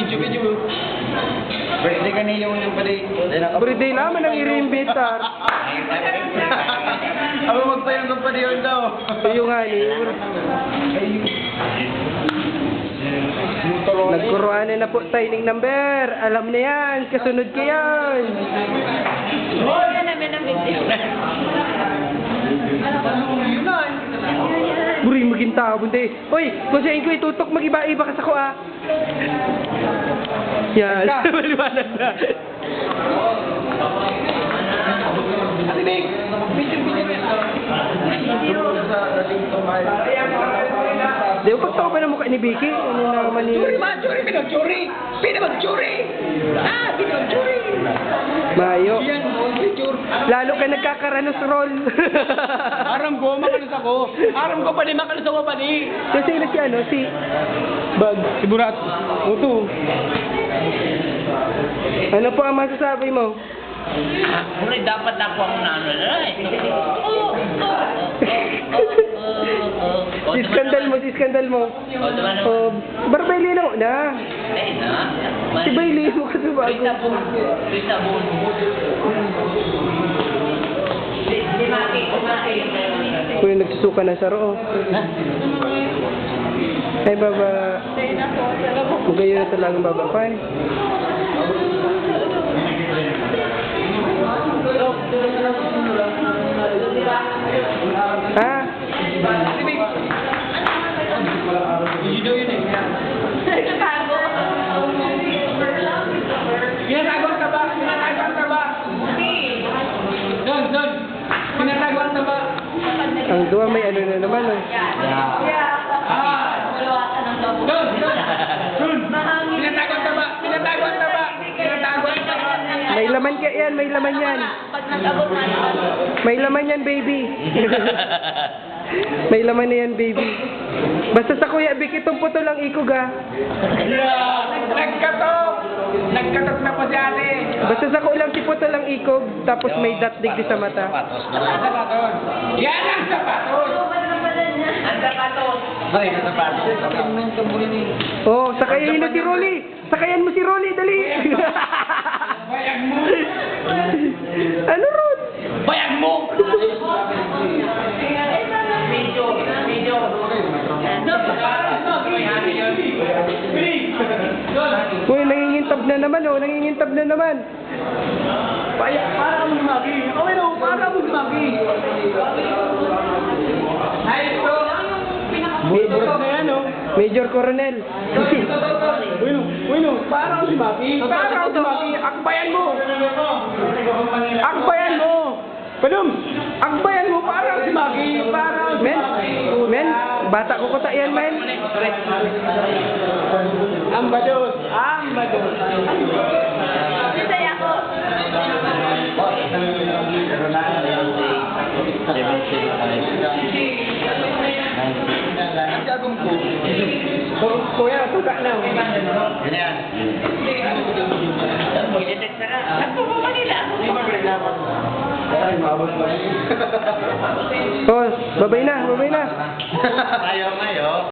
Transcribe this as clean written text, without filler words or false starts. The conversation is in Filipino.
Video. Birthday ka niyo yung pala. Birthday naman ang i-reimbitar. Aba magpayang ka pa yun daw. Yung nga ni. Nagkuruanan na po timing number. Alam na yan. Kasunod ka yan. Wala namin ang video. Buri, maging tao, bunti. Uy, kusain ko itutok, mag-iba-iba ka sa ko, ah. Yan, maliwanag na. Ate Big! Video! Di ba pagtao pa ng mukha ni Vicky? Ano naman ni... Pinag-churi! Pinag-churi! Mayo. Lalo ka nagkakaranos roll. Aram ko, makalas ako. Aram ko pa ni makalas ako pa ni. Kasi na si ano, si... Bag. Si Burat. Uto. Ano po ang masasabi mo? Uli, dapat ako ang ano na eh. Si skandal mo. Oh, Bailey lang na. Si Bailey mo kasi bago. Kuya nagsusuka na sa roo. Ay baba. Magayon na talagang baba pa eh. Ha? Pinatagwang ka ba? Don. Pinatagwang ka ba? Ang duwa may ano na naman oh. Don. Pinatagwang ka ba? May laman ka yan, may laman yan. May laman yan, baby. May laman na yan, baby. Basta sa Kuya Vic, itong puto lang ikog ha. Nagkatok na po si ate. Basta sa Kuya lang si puto lang ikog, tapos may datdig di sa mata. Yan ang sapatos. Ay, ang sapatos. Oh, sakayin mo si Rolly. Sakayan mo si Rolly, dali. Bayag mo. Ano Ron? Bayag mo. Uy, nangingintab na naman oh, nangingintab na naman. Para mo lumaki. Okay no, para mo lumaki. Ay, ito. Burat na yan, oh. Major Coronel. Uy, no. Para mo lumaki. Akbayan mo. Padum. Akbayan mo. Para mo lumaki. Men, bata ko kota yan, men. Ambados. Sisay ako. Kuya, tuka na. Ganyan. Mag-detect na ka. Ako mo Manila. Oh, babay na. Ayaw ngayon.